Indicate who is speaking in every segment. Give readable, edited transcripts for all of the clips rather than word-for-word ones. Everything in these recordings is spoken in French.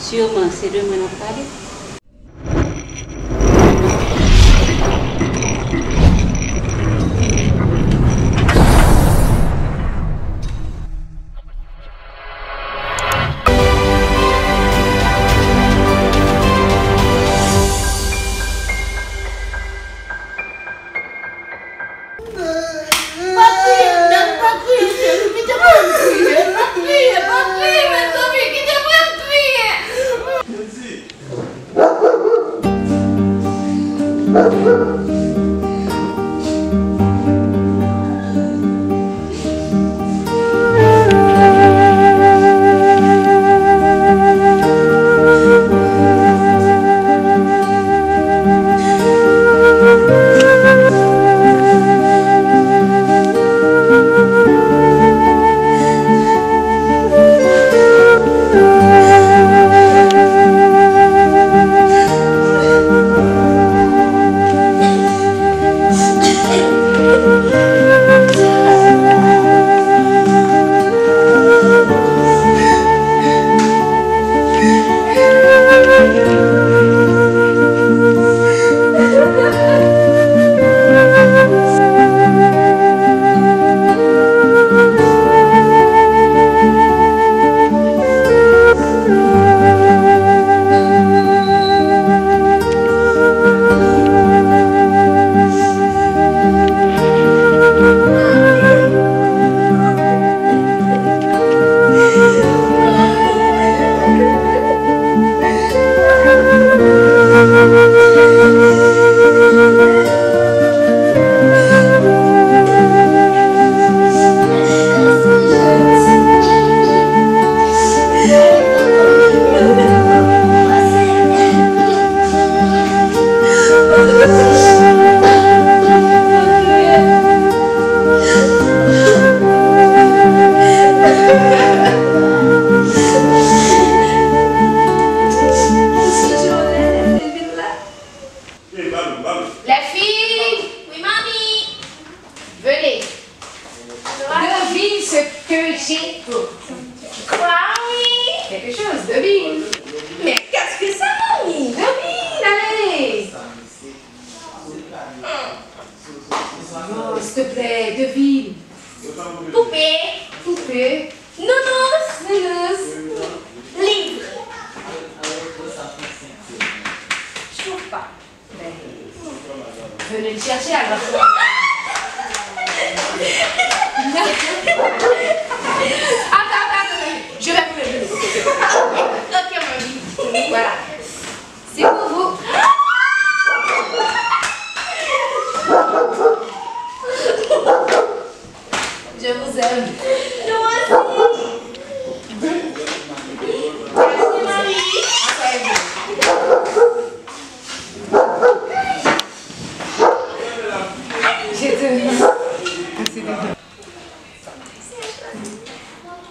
Speaker 1: Sûrement, c'est de moi nous parler.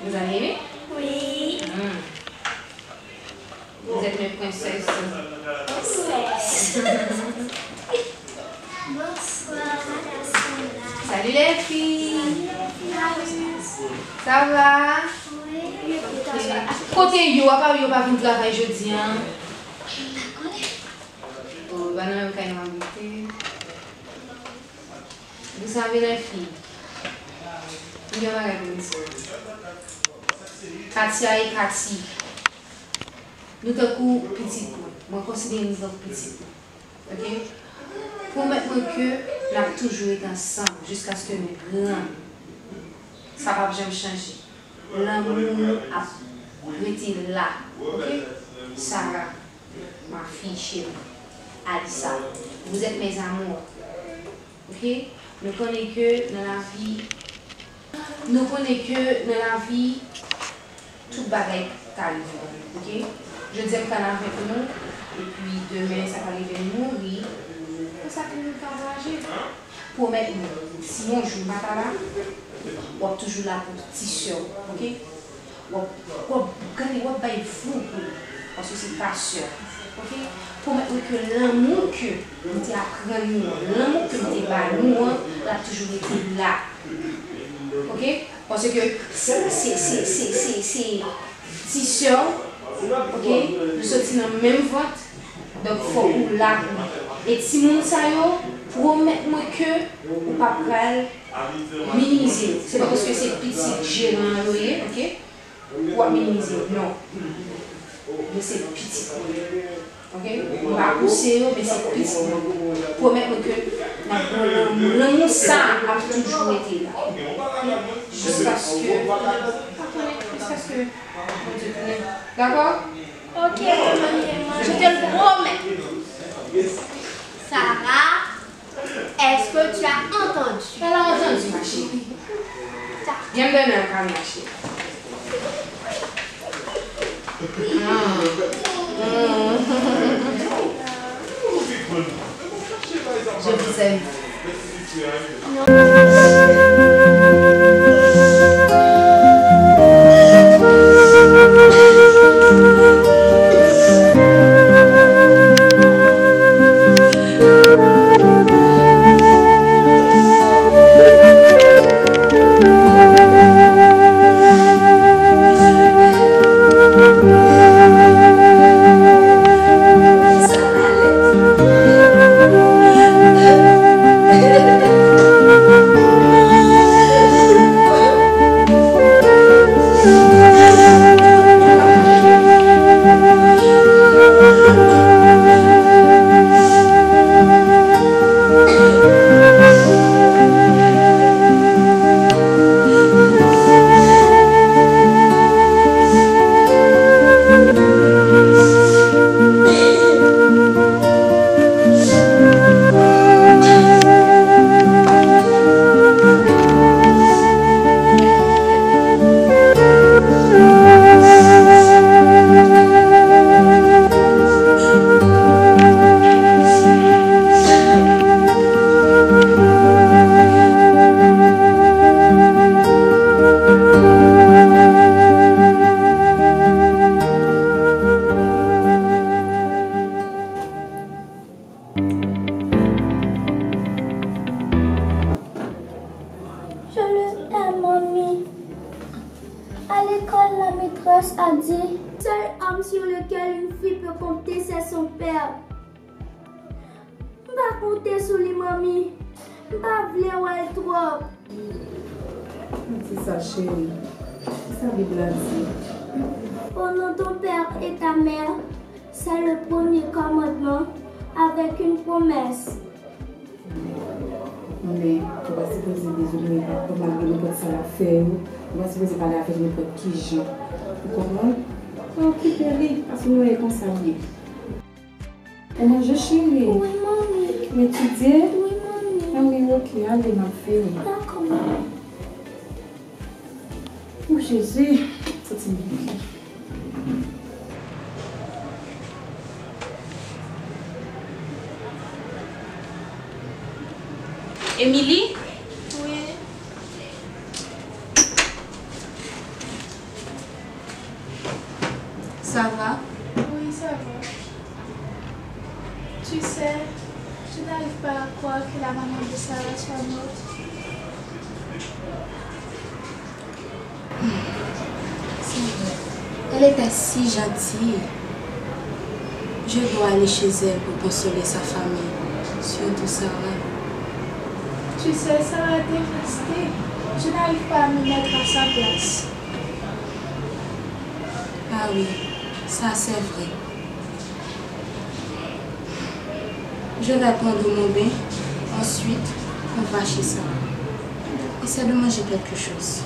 Speaker 2: Vous avez aimé?
Speaker 3: Oui.
Speaker 2: Vous êtes mes princesses.
Speaker 3: Bonsoir,
Speaker 2: salut les filles. Ça va?
Speaker 3: Oui.
Speaker 2: Côté yo, à part yo pas venir travailler jeudi. Oh, bah non, quand même invité. Vous savez les filles. Il y a ma réponse. Katia et Cathy. Nous sommes petits. Moi, je considère nous sommes petits. Ok? Pour mettre que nous avons toujours été ensemble jusqu'à ce que nous grands. Ça ne va jamais changer. L'amour a été là. Ok? Sarah, ma fille chérie, Alissa, vous êtes mes amours. Ok? Nous connaissons que dans la vie. Nous connaissons que dans la vie, tout bagaille t'arrive. Ok? Je dis qu'on a avec nous, et puis demain, ça va arriver à mourir. C'est ça que nous encourager. Pour mettre nous. Sinon, je ne suis pas là. On est toujours là pour tisser. Ok? On est fou parce que c'est pas sûr. Ok? Pour mettre que l'amour que nous apprenons, l'amour que nous avons, on a toujours été là. Ok? Parce que c'est tisser. Ok? Nous sommes dans le même vote. Donc, il faut ou là. Et si mon sayo, promettez-moi que ou pas pral minimiser. C'est pas parce que c'est petit gérant loyer, ok? Ou à minimiser. Non. Mais c'est petit. Ok? On va pousser, mais c'est petit. Promettez-moi que l'amour ça a toujours été là. Jusqu'à ce que. D'accord?
Speaker 3: Ok, je te le promets. Sarah, est-ce que tu as entendu?
Speaker 2: Elle a entendu, ma chérie. Viens me donner un câble, ma chérie. Je vous aime.
Speaker 3: A dit, seul homme sur lequel une fille peut compter, c'est son père. Pas compter sur les mamies. Pas vouloir ouais trop.
Speaker 1: C'est ça, chérie. C'est ça, Bible dit.
Speaker 3: Honore ton père et ta mère, c'est le premier commandement avec une promesse.
Speaker 1: Non, mais tu vas supposer désolé, pas malgré n'importe ça la faire. Tu vas supposer parler avec n'importe qui gens. Vous comprenez? On quitte les parce que nous sommes concernés. On a juste chérie.
Speaker 3: Oui, mamie.
Speaker 1: Mais tu dis?
Speaker 3: Oui, mamie.
Speaker 1: Ah oui, ok, allez, ma fille.
Speaker 3: D'accord.
Speaker 1: Oh Jésus, c'est une vie.
Speaker 2: Émilie?
Speaker 4: Oui.
Speaker 2: Ça va?
Speaker 4: Oui, ça va. Tu sais, je n'arrive pas à croire que la maman de Sarah soit morte.
Speaker 2: C'est vrai. Elle était si gentille. Je dois aller chez elle pour consoler sa famille. Surtout Sarah.
Speaker 4: Tu sais, Sarah est dévastée. Je n'arrive pas à me mettre à sa place.
Speaker 2: Ah oui, ça c'est vrai. Je vais prendre mon bain. Ensuite, on va chez Sarah. Essaie de manger quelque chose.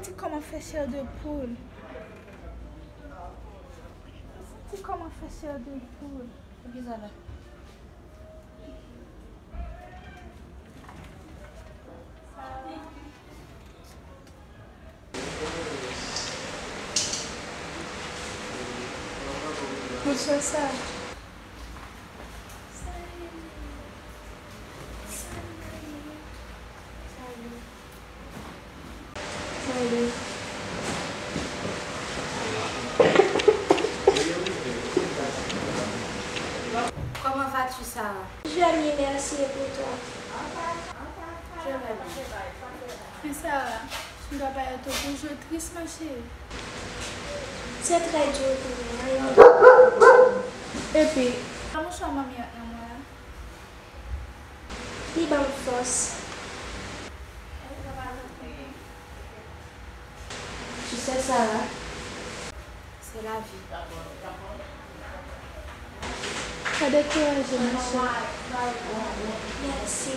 Speaker 4: senti comment faire chair de poule. Senti comment faire chair de poule.
Speaker 2: Bizarre.
Speaker 4: Bonsoir ça.
Speaker 2: Salut.
Speaker 3: Comment vas-tu, Sarah?
Speaker 5: Je vais bien, merci pour toi.
Speaker 3: Je vais bien.
Speaker 4: Mais Sarah, tu ne dois pas être toujours triste, ma chérie.
Speaker 5: C'est très dur pour moi.
Speaker 4: Et puis, comment je suis maman à moi?
Speaker 5: Il va me force.
Speaker 2: Tu sais, Sarah,
Speaker 3: C'est la vie.
Speaker 4: Pas de courage, ma chérie.
Speaker 5: Merci.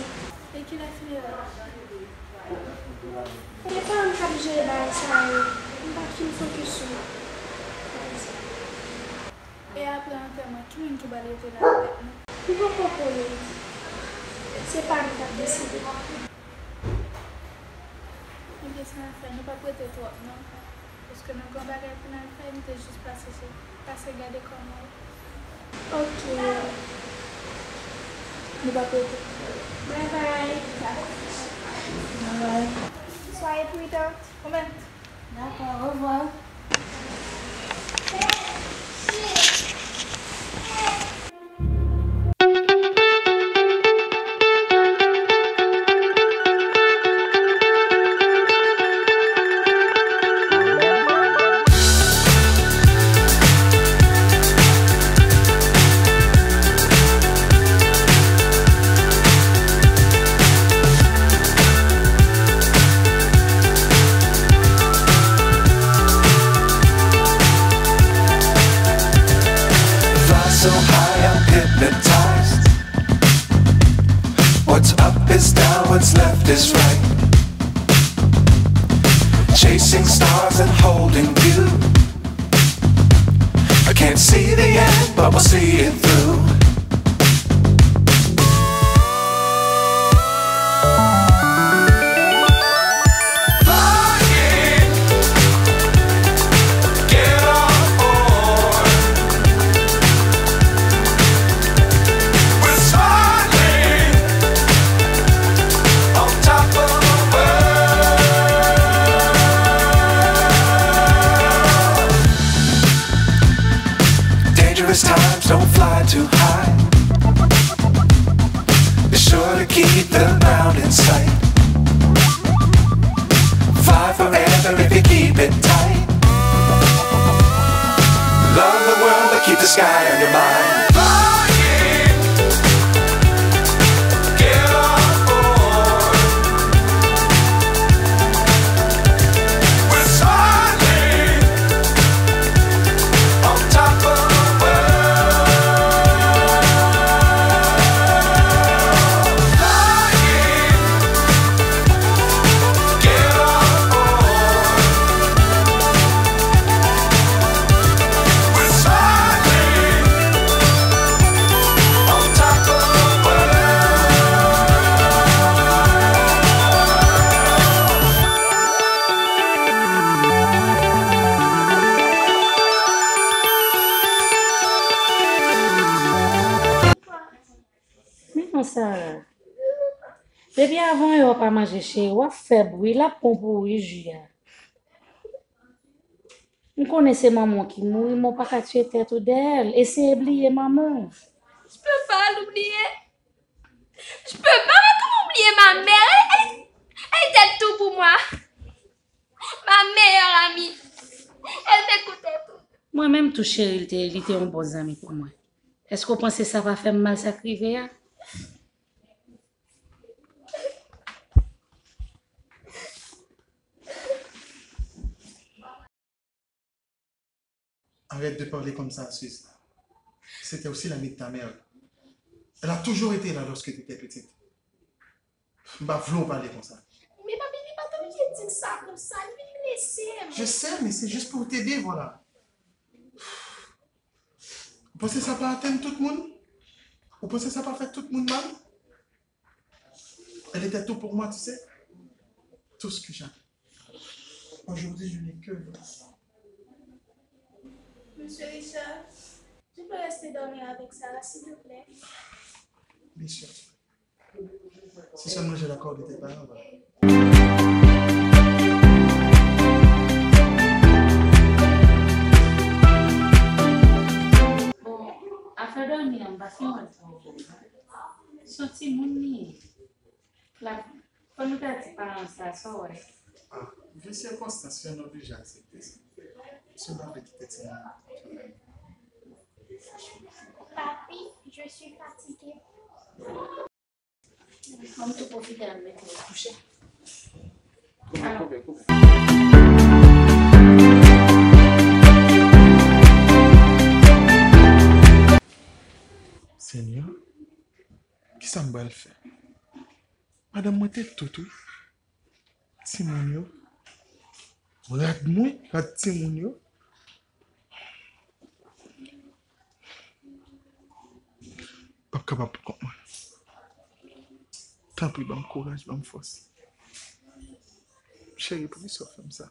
Speaker 4: Et qui l'a fait là?
Speaker 5: Je n'ai pas encore joué dans ça. Je ne vais pas focus sur moi.
Speaker 4: Et après l'enterrement, qui est-ce qui va aller là avec nous?
Speaker 5: Il faut pas pour lui. C'est pas moi qui ai décidé.
Speaker 4: Mais qu'est-ce qu'on a fait? Nous ne pas prêter trop, non? Parce que nous avons bagage pour nous faire, nous juste passer garder comment.
Speaker 5: Ok.
Speaker 4: Nous pas prêter.
Speaker 5: Bye bye.
Speaker 2: ouais.
Speaker 5: Soyez prudente.
Speaker 4: Comment?
Speaker 2: D'accord, au revoir.
Speaker 6: So high I'm hypnotized. What's up is down, what's left is right. Chasing stars and holding you. I can't see the end, but we'll see it through. Times don't fly too high. Be sure to keep the ground in sight. Fly forever if you keep it tight. Love the world but keep the sky on your mind.
Speaker 7: Sarah. Depuis avant, il n'a pas mangé chez vous, fait bruit, la pompe pour Julia. Je connaissais maman qui mourit, je n'ai pas tué tête d'elle. Et c'est oublier maman.
Speaker 3: Je peux pas l'oublier. Je peux pas oublier ma mère. Elle était tout pour moi. Ma meilleure amie. Elle m'écoutait tout.
Speaker 7: Moi-même, tout chéri, il était un bon ami pour moi. Est-ce que vous pensez que ça va faire mal sacrifier?
Speaker 8: Arrête de parler comme ça, Suisse. C'était aussi l'amie de ta mère. Elle a toujours été là lorsque tu étais petite. Bah, v'là parler comme ça.
Speaker 3: Mais papi, il n'est pas obligé de dire ça comme ça. Il
Speaker 4: difficile.
Speaker 8: Je sais, mais c'est juste pour t'aider, voilà. Vous pensez que ça peut atteindre tout le monde? Vous pensez que ça peut faire tout le monde mal? Elle était tout pour moi, tu sais. Tout ce que j'ai. Aujourd'hui, je n'ai que vous.
Speaker 4: Monsieur Richard, tu peux rester dormir avec Sarah, s'il te plaît?
Speaker 8: Bien sûr. Si seulement j'ai l'accord de tes parents, voilà.
Speaker 7: Bon, after dormir, on va faire un tour. Sorti mon nid. La, quand nous t'as parents ça, ça ouais.
Speaker 8: Ah, vu circonstances, on a déjà accepté ça. Je vais avec tes
Speaker 5: Papi, je suis fatiguée.
Speaker 7: On peut profiter de mettre les coucher.
Speaker 8: Seigneur, qui ça me va le faire? Madame, moi, t'es tout. Timonio. Regarde-moi, regarde Timonio. Pas capable pour moi. Tant pis, bon courage, bon force. Chérie, pourquoi ça fait comme ça?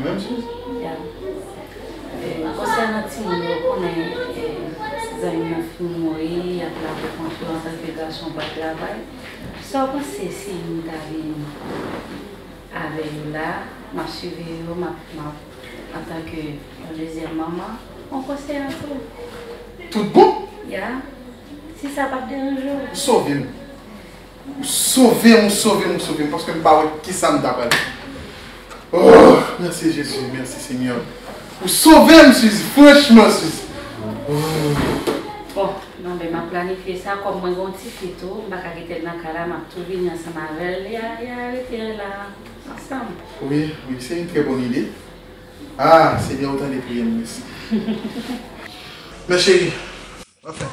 Speaker 8: Même chose?
Speaker 7: Concernant Timon, on connaît des amis qui ont eu à la confiance en tant que garçon pour le travail. Sans penser si nous avons avec là, ma suivi en tant que deuxième maman, on conseille un peu.
Speaker 8: Tout bon?
Speaker 7: Yeah. Si ça va déranger.
Speaker 8: Sauvez-moi. Sauvez-moi, parce que je ne sais pas qui ça me d'appelle. Oh, merci Jésus, merci Seigneur. Vous sauvez, Suzy, franchement, Suzy. Oh.
Speaker 7: Bon, non, mais je planifié ça comme moi, un petit photo, je vais quitter dans le cas, je vais venir ensemble avec elle, et retirer là, ensemble.
Speaker 8: Oui, c'est une très bonne idée. Ah, c'est bien autant de prières, merci. Mais chérie, enfin,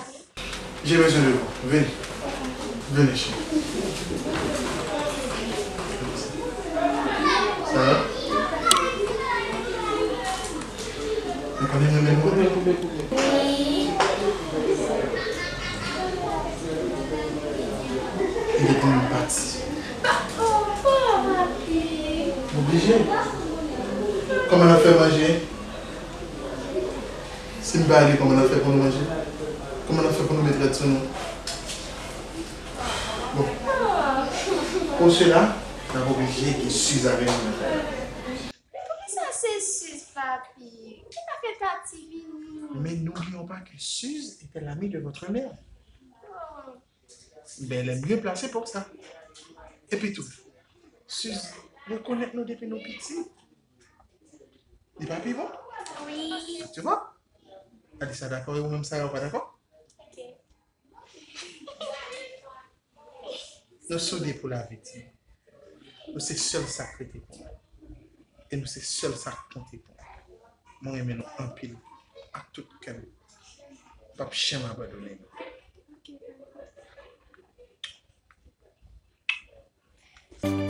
Speaker 8: j'ai besoin de vous. Venez. Venez, chérie. Ça va? Vous connaissez le même mot? Il est pour une partie. Obligé. Comment on a fait manger? Si nous allons aller, comment on a fait pour nous manger? Comment on a fait pour nous mettre là-dessus? Bon. Pour cela, on a obligé que Suze avec nous.
Speaker 5: Comment ça c'est Suze, papi? Qui t'a fait ta TV?
Speaker 8: Mais n'oublions pas que Suze était l'amie de votre mère. Ben, elle est mieux placée pour ça. Et puis tout. Suze, nous connaissons nous depuis nos petits. Les papis vont?
Speaker 5: Oui.
Speaker 8: Tu vois? Allez, ça d'accord et vous-même ça, pas d'accord?
Speaker 5: Ok.
Speaker 8: Nous soudés pour la victime. Nous c'est seul sacré pour nous. Et nous c'est seul ça compter pour nous. Moi aimé nous en pile à tout cœur. Pas jamais abandonner.
Speaker 4: Ok,